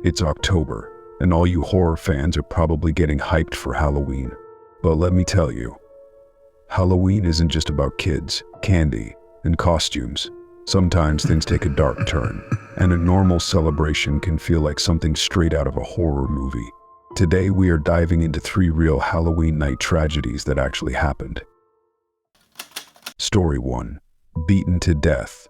It's October, and all you horror fans are probably getting hyped for Halloween. But let me tell you, Halloween isn't just about kids, candy, and costumes. Sometimes things take a dark turn, and a normal celebration can feel like something straight out of a horror movie. Today we are diving into 3 real Halloween night tragedies that actually happened. Story 1. Beaten to death.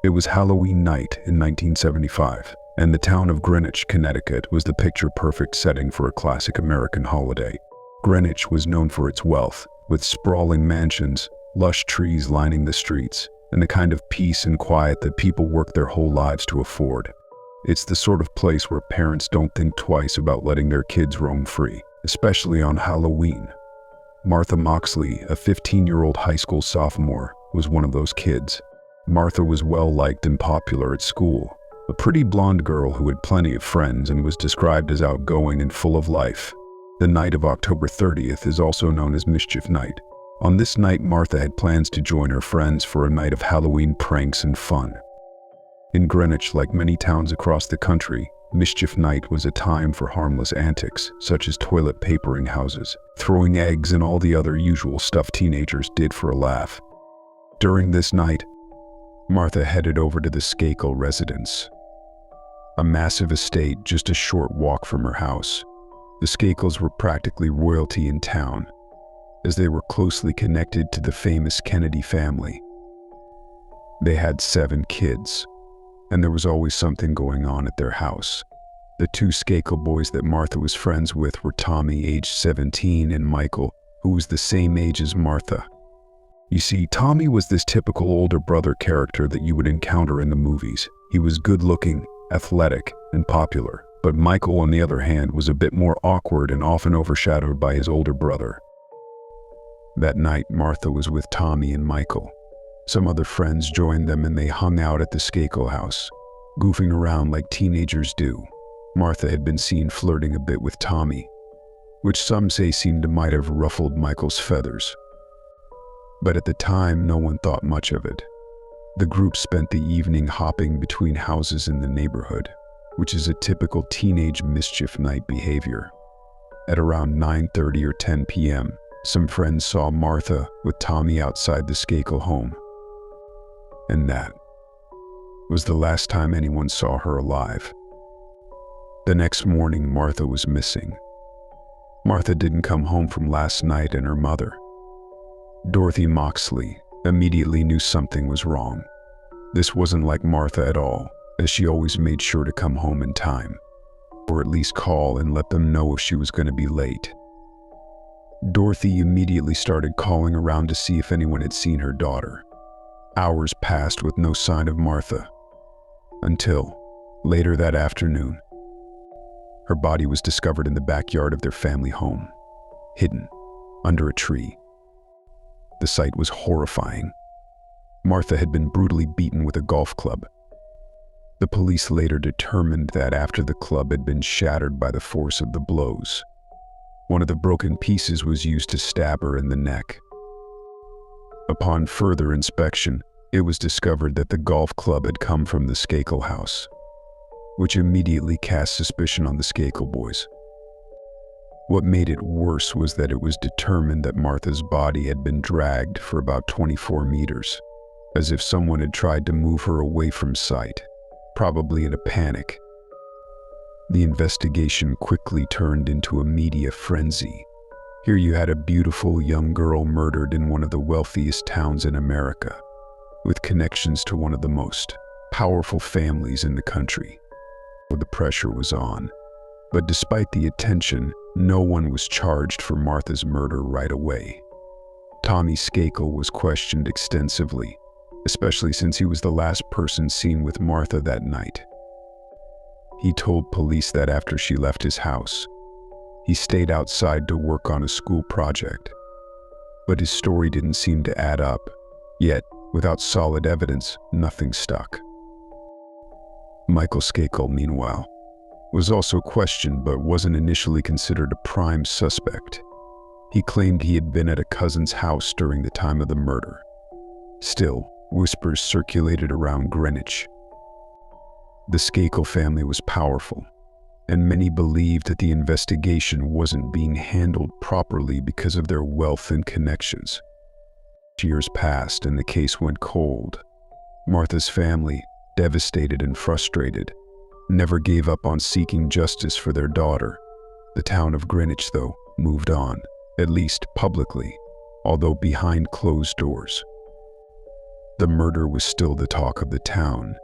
It was Halloween night in 1975, and the town of Greenwich, Connecticut was the picture-perfect setting for a classic American holiday. Greenwich was known for its wealth, with sprawling mansions, lush trees lining the streets, and the kind of peace and quiet that people work their whole lives to afford. It's the sort of place where parents don't think twice about letting their kids roam free, especially on Halloween. Martha Moxley, a 15-year-old high school sophomore, was one of those kids. Martha was well-liked and popular at school, a pretty blonde girl who had plenty of friends and was described as outgoing and full of life. The night of October 30th is also known as Mischief Night. On this night, Martha had plans to join her friends for a night of Halloween pranks and fun. In Greenwich, like many towns across the country, Mischief Night was a time for harmless antics, such as toilet papering houses, throwing eggs, and all the other usual stuff teenagers did for a laugh. During this night, Martha headed over to the Skakel residence, a massive estate just a short walk from her house. The Skakels were practically royalty in town, as they were closely connected to the famous Kennedy family. They had 7 kids, and there was always something going on at their house. The 2 Skakel boys that Martha was friends with were Tommy, aged 17, and Michael, who was the same age as Martha. You see, Tommy was this typical older brother character that you would encounter in the movies. He was good-looking, athletic, and popular, but Michael, on the other hand, was a bit more awkward and often overshadowed by his older brother. That night, Martha was with Tommy and Michael. Some other friends joined them and they hung out at the Skakel house, goofing around like teenagers do. Martha had been seen flirting a bit with Tommy, which some say seemed to might have ruffled Michael's feathers. But at the time, no one thought much of it. The group spent the evening hopping between houses in the neighborhood, which is a typical teenage mischief night behavior. At around 9:30 or 10 p.m., some friends saw Martha with Tommy outside the Skakel home. And that was the last time anyone saw her alive. The next morning, Martha was missing. Martha didn't come home from last night, and her mother, Dorothy Moxley, immediately knew something was wrong. This wasn't like Martha at all, as she always made sure to come home in time, or at least call and let them know if she was going to be late. Dorothy immediately started calling around to see if anyone had seen her daughter. Hours passed with no sign of Martha, until later that afternoon, her body was discovered in the backyard of their family home, hidden under a tree. The sight was horrifying. Martha had been brutally beaten with a golf club. The police later determined that after the club had been shattered by the force of the blows, one of the broken pieces was used to stab her in the neck. Upon further inspection, it was discovered that the golf club had come from the Skakel house, which immediately cast suspicion on the Skakel boys. What made it worse was that it was determined that Martha's body had been dragged for about 24 meters, as if someone had tried to move her away from sight, probably in a panic. The investigation quickly turned into a media frenzy. Here you had a beautiful young girl murdered in one of the wealthiest towns in America, with connections to one of the most powerful families in the country. The pressure was on, but despite the attention, no one was charged for Martha's murder right away. Tommy Skakel was questioned extensively, especially since he was the last person seen with Martha that night. He told police that after she left his house, he stayed outside to work on a school project. But his story didn't seem to add up. Yet, without solid evidence, nothing stuck. Michael Skakel, meanwhile, was also questioned but wasn't initially considered a prime suspect. He claimed he had been at a cousin's house during the time of the murder. Still, whispers circulated around Greenwich. The Skakel family was powerful, and many believed that the investigation wasn't being handled properly because of their wealth and connections. Years passed and the case went cold. Martha's family, devastated and frustrated, never gave up on seeking justice for their daughter. The town of Greenwich, though, moved on, at least publicly, although behind closed doors. The murder was still the talk of the town.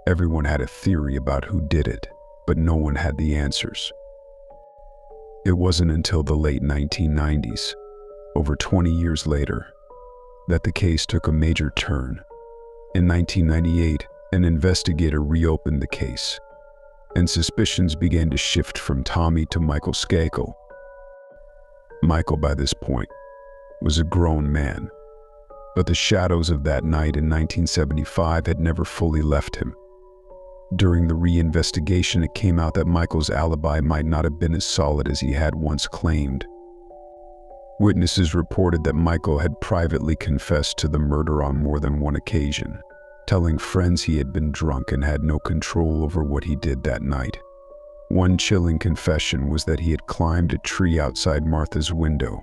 Everyone had a theory about who did it, but no one had the answers. It wasn't until the late 1990s, over 20 years later, that the case took a major turn. In 1998, an investigator reopened the case, and suspicions began to shift from Tommy to Michael Skakel. Michael, by this point, was a grown man, but the shadows of that night in 1975 had never fully left him. During the reinvestigation, it came out that Michael's alibi might not have been as solid as he had once claimed. Witnesses reported that Michael had privately confessed to the murder on more than one occasion, telling friends he had been drunk and had no control over what he did that night. One chilling confession was that he had climbed a tree outside Martha's window,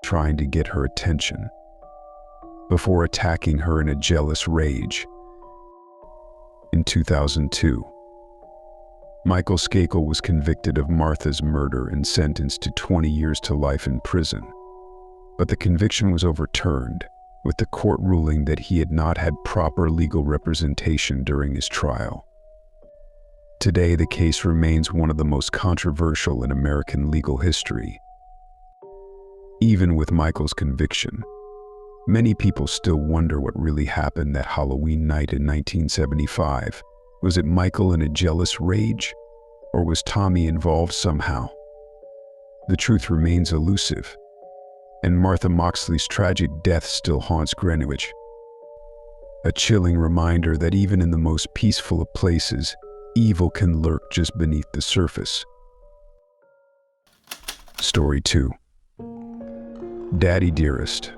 trying to get her attention, before attacking her in a jealous rage. In 2002, Michael Skakel was convicted of Martha's murder and sentenced to 20 years to life in prison. But the conviction was overturned, with the court ruling that he had not had proper legal representation during his trial. Today, the case remains one of the most controversial in American legal history. Even with Michael's conviction, many people still wonder what really happened that Halloween night in 1975. Was it Michael in a jealous rage, or was Tommy involved somehow? The truth remains elusive, and Martha Moxley's tragic death still haunts Greenwich. A chilling reminder that even in the most peaceful of places, evil can lurk just beneath the surface. Story 2. Daddy Dearest.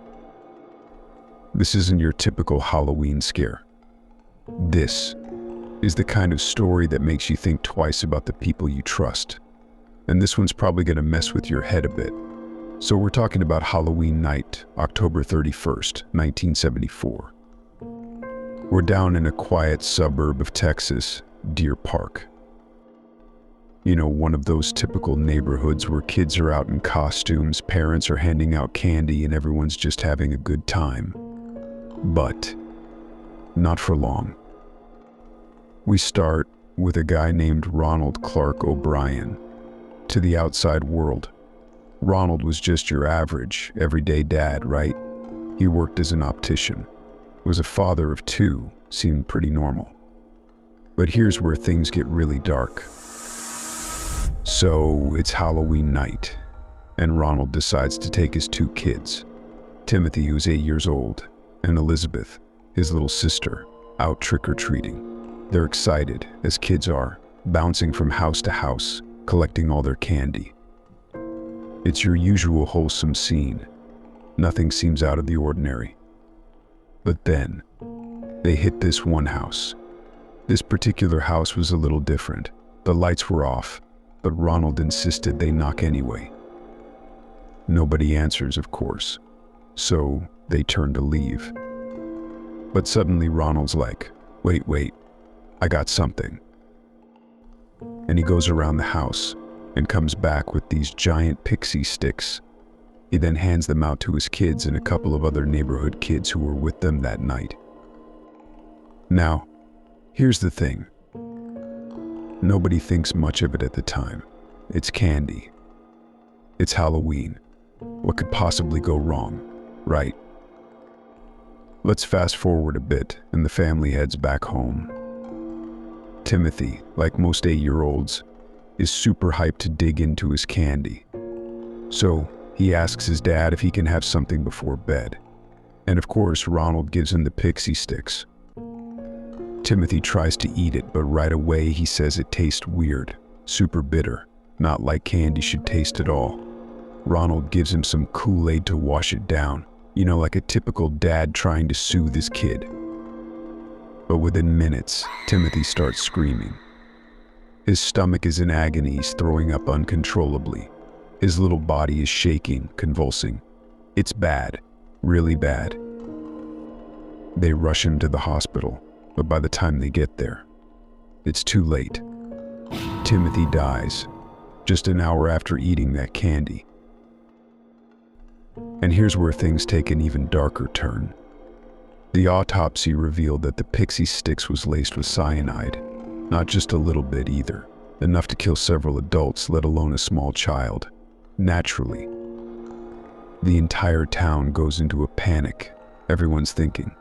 This isn't your typical Halloween scare. This is the kind of story that makes you think twice about the people you trust. And this one's probably going to mess with your head a bit. So we're talking about Halloween night, October 31st, 1974. We're down in a quiet suburb of Texas, Deer Park. You know, one of those typical neighborhoods where kids are out in costumes, parents are handing out candy, and everyone's just having a good time. But not for long. We start with a guy named Ronald Clark O'Brien. To the outside world, Ronald was just your average, everyday dad, right? He worked as an optician, was a father of 2, seemed pretty normal. But here's where things get really dark. So it's Halloween night, and Ronald decides to take his 2 kids, Timothy, who's 8 years old, and Elizabeth, his little sister, out trick-or-treating. They're excited, as kids are, bouncing from house to house, collecting all their candy. It's your usual wholesome scene. Nothing seems out of the ordinary. But then, they hit this one house. This particular house was a little different. The lights were off, but Ronald insisted they knock anyway. Nobody answers, of course, so they turn to leave. But suddenly Ronald's like, wait, I got something. And he goes around the house and comes back with these giant pixie sticks. He then hands them out to his kids and a couple of other neighborhood kids who were with them that night. Now, here's the thing. Nobody thinks much of it at the time. It's candy. It's Halloween. What could possibly go wrong, right? Let's fast forward a bit, and the family heads back home. Timothy, like most 8-year-olds, is super hyped to dig into his candy. So he asks his dad if he can have something before bed. And of course, Ronald gives him the pixie sticks. Timothy tries to eat it, but right away he says it tastes weird, super bitter, not like candy should taste at all. Ronald gives him some Kool-Aid to wash it down, you know, like a typical dad trying to soothe his kid. But within minutes, Timothy starts screaming. His stomach is in agony, he's throwing up uncontrollably. His little body is shaking, convulsing. It's bad, really bad. They rush him to the hospital, but by the time they get there, it's too late. Timothy dies, just an hour after eating that candy. And here's where things take an even darker turn. The autopsy revealed that the pixie sticks was laced with cyanide. Not just a little bit either, enough to kill several adults, let alone a small child. Naturally, the entire town goes into a panic. Everyone's thinking,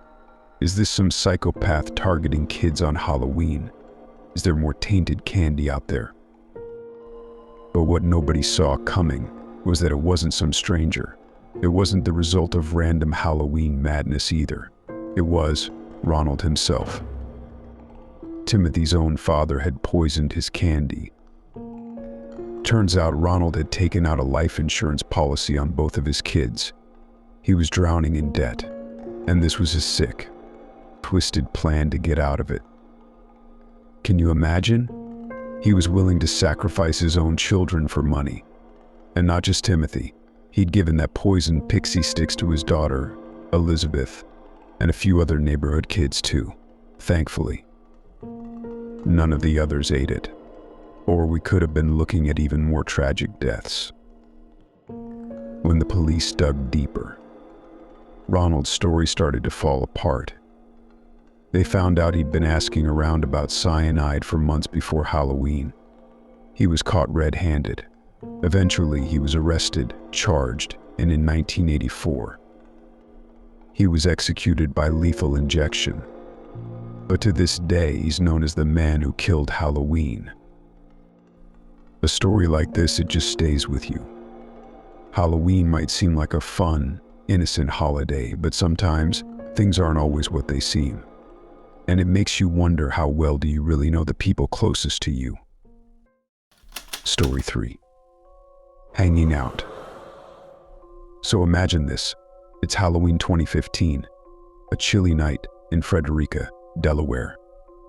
is this some psychopath targeting kids on Halloween? Is there more tainted candy out there? But what nobody saw coming was that it wasn't some stranger. It wasn't the result of random Halloween madness either. It was Ronald himself. Timothy's own father had poisoned his candy. Turns out Ronald had taken out a life insurance policy on both of his kids. He was drowning in debt, and this was his sick, twisted plan to get out of it. Can you imagine? He was willing to sacrifice his own children for money. And not just Timothy. He'd given that poisoned pixie sticks to his daughter, Elizabeth, and a few other neighborhood kids too, thankfully. None of the others ate it, or we could have been looking at even more tragic deaths. When the police dug deeper, Ronald's story started to fall apart. They found out he'd been asking around about cyanide for months before Halloween. He was caught red-handed. Eventually, he was arrested, charged, and in 1984, he was executed by lethal injection. But to this day, he's known as the man who killed Halloween. A story like this, it just stays with you. Halloween might seem like a fun, innocent holiday, but sometimes things aren't always what they seem. And it makes you wonder, how well do you really know the people closest to you? Story 3. Hanging out. So imagine this. It's Halloween 2015, a chilly night in Frederica, Delaware.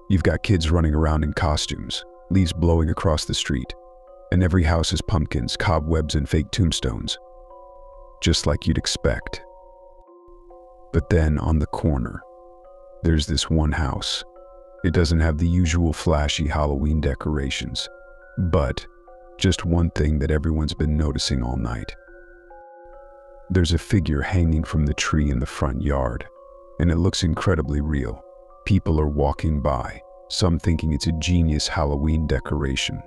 You've got kids running around in costumes, leaves blowing across the street, and every house has pumpkins, cobwebs, and fake tombstones. Just like you'd expect. But then on the corner, there's this one house. It doesn't have the usual flashy Halloween decorations, but just one thing that everyone's been noticing all night. There's a figure hanging from the tree in the front yard, and it looks incredibly real. People are walking by, some thinking it's a genius Halloween decoration,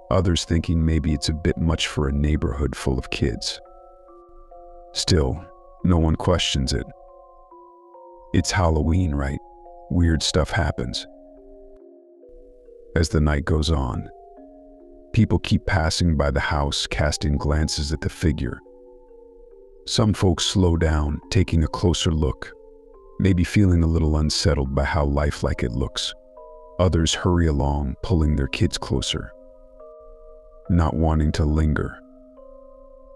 others thinking maybe it's a bit much for a neighborhood full of kids. Still, no one questions it. It's Halloween, right? Weird stuff happens. As the night goes on, people keep passing by the house, casting glances at the figure. Some folks slow down, taking a closer look, maybe feeling a little unsettled by how lifelike it looks. Others hurry along, pulling their kids closer, not wanting to linger.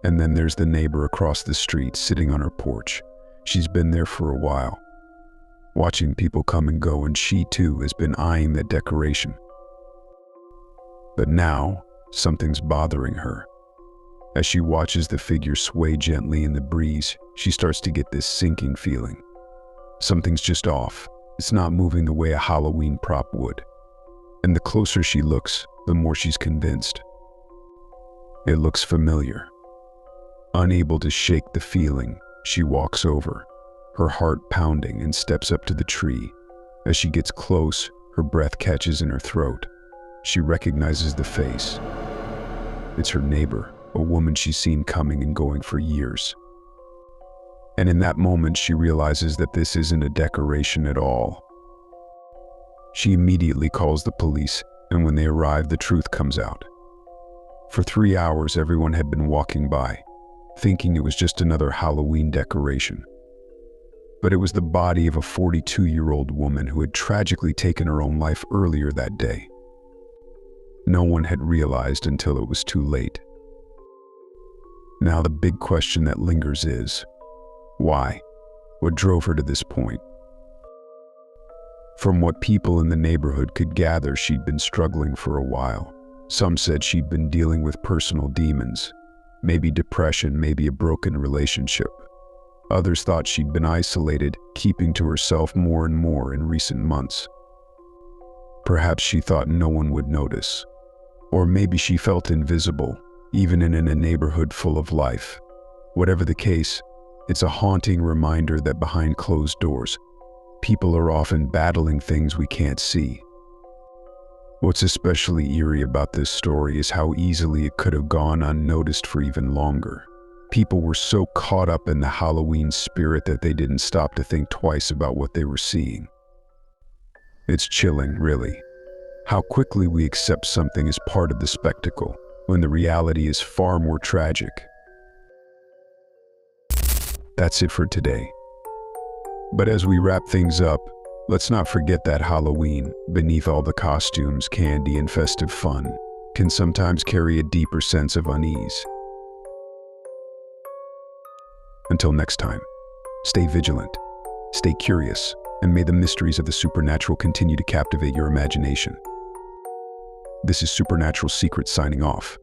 And then there's the neighbor across the street, sitting on her porch. She's been there for a while, watching people come and go, and she too has been eyeing that decoration. But now, something's bothering her. As she watches the figure sway gently in the breeze, she starts to get this sinking feeling. Something's just off. It's not moving the way a Halloween prop would. And the closer she looks, the more she's convinced. It looks familiar. Unable to shake the feeling, she walks over, her heart pounding, and steps up to the tree. As she gets close, her breath catches in her throat. She recognizes the face. It's her neighbor, a woman she's seen coming and going for years. And in that moment, she realizes that this isn't a decoration at all. She immediately calls the police, and when they arrive, the truth comes out. For 3 hours, everyone had been walking by, thinking it was just another Halloween decoration. But it was the body of a 42-year-old woman who had tragically taken her own life earlier that day. No one had realized until it was too late. Now the big question that lingers is, why? What drove her to this point? From what people in the neighborhood could gather, she'd been struggling for a while. Some said she'd been dealing with personal demons, maybe depression, maybe a broken relationship. Others thought she'd been isolated, keeping to herself more and more in recent months. Perhaps she thought no one would notice. Or maybe she felt invisible, even in a neighborhood full of life. Whatever the case, it's a haunting reminder that behind closed doors, people are often battling things we can't see. What's especially eerie about this story is how easily it could have gone unnoticed for even longer. People were so caught up in the Halloween spirit that they didn't stop to think twice about what they were seeing. It's chilling, really, how quickly we accept something as part of the spectacle, when the reality is far more tragic. That's it for today. But as we wrap things up, let's not forget that Halloween, beneath all the costumes, candy, and festive fun, can sometimes carry a deeper sense of unease. Until next time, stay vigilant, stay curious, and may the mysteries of the supernatural continue to captivate your imagination. This is Supernatural Secrets signing off.